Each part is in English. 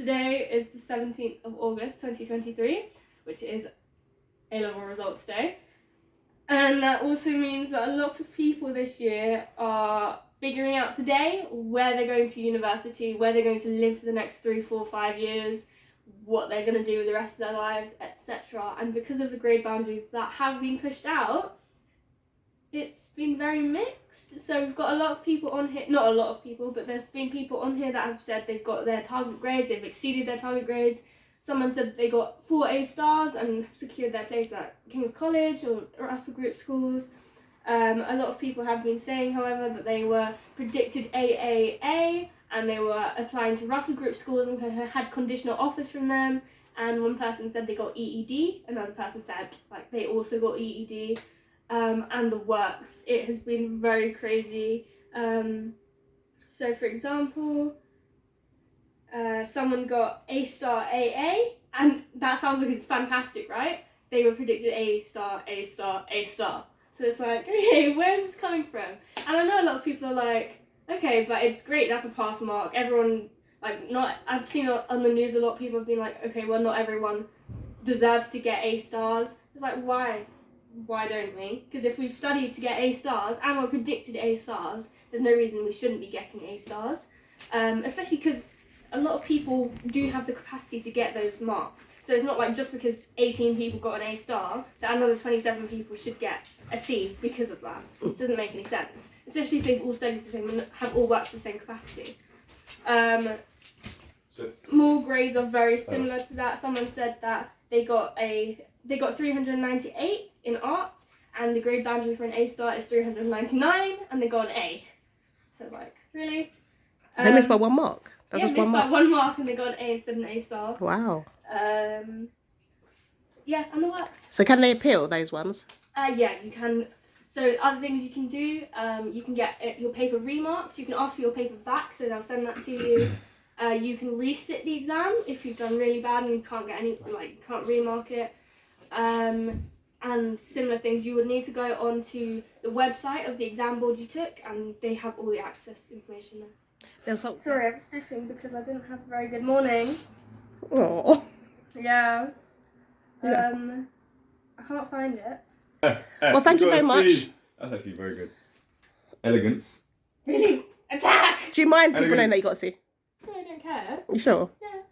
today is the 17th of August 2023, which is A-level results day. And that also means that a lot of people this year are figuring out today where they're going to university, where they're going to live for the next 3, 4, 5 years, what they're going to do with the rest of their lives, etc. And because of the grade boundaries that have been pushed out, it's been very mixed. So we've got a lot of people on here, not a lot of people, but there's been people on here that have said they've got their target grades, they've exceeded their target grades. Someone said they got 4 A stars and have secured their place at King's College or Russell Group schools. A lot of people have been saying, however, that they were predicted AAA and they were applying to Russell Group schools and had conditional offers from them. And one person said they got EED, another person said like they also got EED, and the works. It has been very crazy. So for example, someone got A star AA, and that sounds like it's fantastic, right? They were predicted A star, A star, A star. So it's like, okay, where is this coming from? And I know a lot of people are like, okay, but it's great, that's a pass mark. Everyone, like, not, I've seen on the news a lot of people have been like, okay, well, not everyone deserves to get A stars. It's like, why? Why don't we? Because if we've studied to get A stars and we're predicted A stars, there's no reason we shouldn't be getting A stars. Especially because a lot of people do have the capacity to get those marks. So it's not like just because 18 people got an A star that another 27 people should get a C because of that. It doesn't make any sense. Especially if they've all studied the same and have all worked to the same capacity. More grades are very similar to that. Someone said that they got 398 in art, and the grade boundary for an A star is 399, and they got an A. So it's like, really? They missed by 1 mark. That's just one mark. By 1 mark, and they got an A instead of an A star. Wow. Yeah, and the works. So can they appeal those ones? Yeah, you can. So other things you can do, you can get your paper remarked. You can ask for your paper back, so they'll send that to you. You can resit the exam if you've done really bad and you can't get any, like, can't remark it. And similar things, you would need to go onto the website of the exam board you took, and they have all the access information there. Sorry, I'm sniffing because I didn't have a very good morning. Oh. Yeah. I can't find it. Well, thank you very much. That's actually very good. Elegance. Really? Attack! Do you mind people knowing that you got a C? No, I don't care. You sure? Yeah.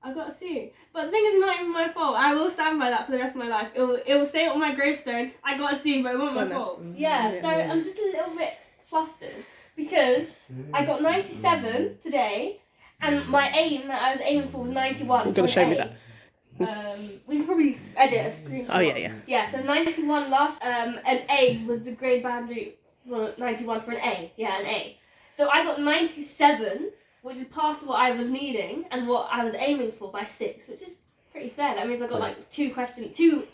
I got a C. But the thing is, it's not even my fault. I will stand by that for the rest of my life. It will say it on my gravestone, I got a C, but it wasn't my fault. Yeah, so I'm just a little bit flustered because I got 97 today, and my aim that I was aiming for was 91. You're going to show me that. We can probably edit a screenshot. Oh, yeah. Yeah, so 91 last, an A was the grade boundary for 91 for an A. Yeah, an A. So I got 97, which is past what I was needing and what I was aiming for by 6, which is pretty fair. That means I got like 2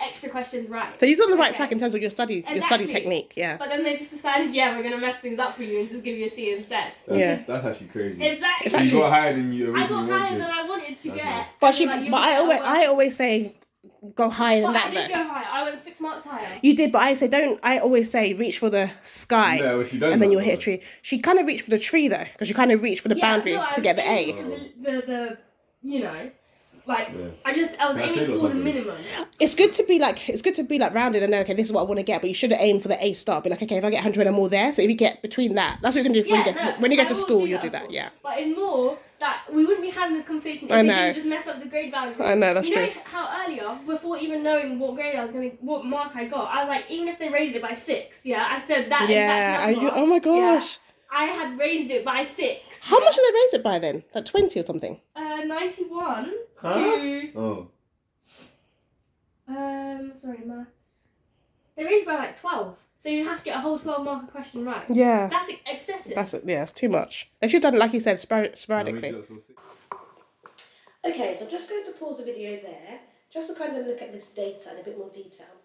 extra questions right. So you're on the right track in terms of your study technique, yeah. But then they just decided, yeah, we're going to mess things up for you and just give you a C instead. That's actually crazy. Exactly. So you got higher than you originally wanted. I got higher than I wanted to get. But I always say go higher than that. I did go higher. I went 6 marks higher. You did, but I always say reach for the sky. No, well, she don't and then you'll hit a tree. She kind of reached for the tree though, because she kind of reached for the boundary to get the A. The you know, like I was aiming for the minimum. It's good to be like rounded and know, okay, this is what I want to get, but you should have aimed for the A star. Be like, okay, if I get 100 and more there, so if you get between that, that's what you can do when you go to school. You'll do that, yeah. But it's more that we wouldn't be having this conversation if we didn't just mess up the grade boundary. I know, that's true. You know how earlier, before even knowing what grade what mark I got, I was like, even if they raised it by 6, I said that exact number. Oh my gosh. I had raised it by 6. How much did they raise it by then? Like 20 or something? 91 to... sorry, maths. They raised it by like 12. So you have to get a whole 12-marker question right. Yeah. That's excessive. It's too much. They should have done it, like you said, sporadically. Okay, so I'm just going to pause the video there, just to kind of look at this data in a bit more detail.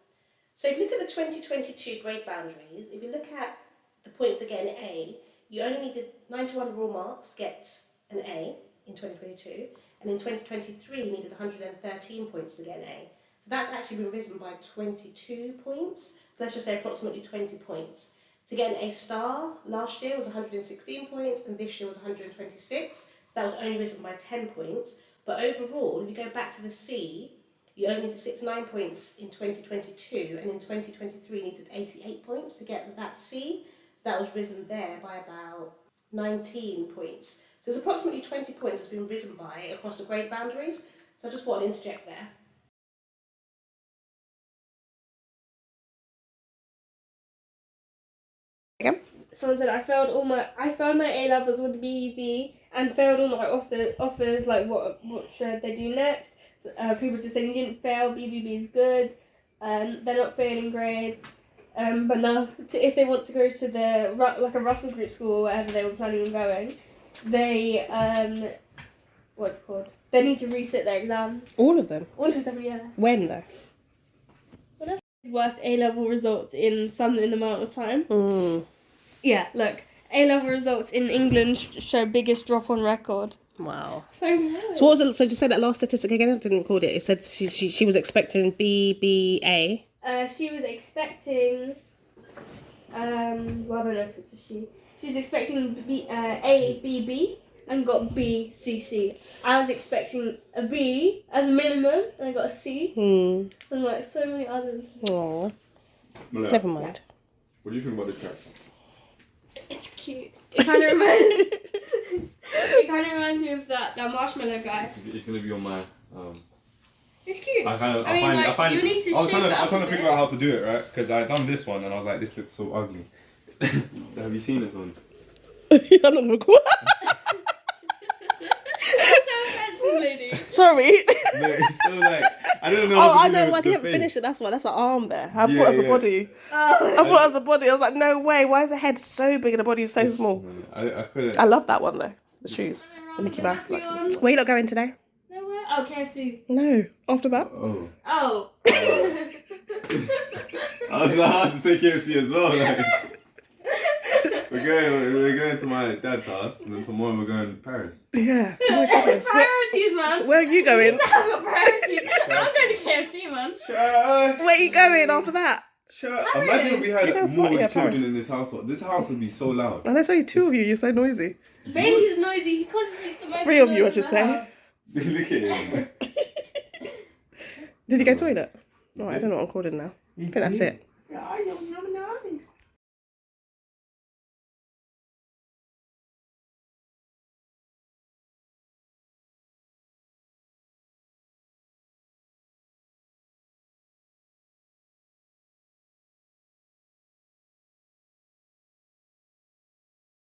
So if you look at the 2022 grade boundaries, if you look at the points to get an A, you only needed 91 raw marks to get an A in 2022, and in 2023 you needed 113 points to get an A. So that's actually been risen by 22 points. So let's just say approximately 20 points. To get an A star last year was 116 points, and this year was 126. So that was only risen by 10 points. But overall, if you go back to the C, you only needed 69 points in 2022, and in 2023 you needed 88 points to get that C. So that was risen there by about 19 points. So there's approximately 20 points has been risen by across the grade boundaries. So I just want to interject there. Again? Someone said I failed my A levels with BBB and failed all my offers. Like what should they do next? So, people just saying you didn't fail. BBB is good. They're not failing grades. But now if they want to go to the like a Russell Group school or wherever they were planning on going, they what's it called? They need to resit their exams. All of them? All of them, yeah. When though? Worst A-level results in some amount of time. Mm. Yeah, look. A-level results in England show biggest drop on record. Wow. So what was it? So just say that last statistic again. I didn't record it. It said she was expecting BBA. She was expecting. Well, I don't know if it's a she. She was expecting A, B, B, and got B, C, C. I was expecting a B as a minimum, and I got a C. And like so many others. Aww. Malaya, Never mind. what do you think about this catch? It's cute. It kind of reminds me of that marshmallow guy. It's gonna be on my. It's cute. I find you need to I was trying to shape figure out how to do it, right? Because I done this one and I was like, this looks so ugly. Have you seen this one? I'm not gonna record. That's so offensive, lady. Sorry. No, it's so like I don't know. Oh, How I to do know. the I didn't face. finish it. That's why. That's an arm there. I thought it was a yeah. body. I thought it was a body. I was like, no way. Why is the head so big and the body is so small? I couldn't. I love that one though. The shoes. The Mickey Mouse. Like. Where you not going today? Nowhere. Oh, KFC. No. After that? Oh. Oh. I was hard to say KFC as well. Like. We're going to my dad's house, and then tomorrow we're going to Paris. Yeah. Oh my goodness. Priorities, man. Where are you going? Have your priorities. I'm going to KFC, man. Where are you going after that? Imagine if we had more yeah, children Paris. in this household. This house would be so loud. And there's only two of you. You're so noisy. Bailey's noisy. He contributes to most Three of you, I noise in should the say. house. Look at him. Did you go to the toilet? Oh, I don't know what I'm calling now. I think that's it.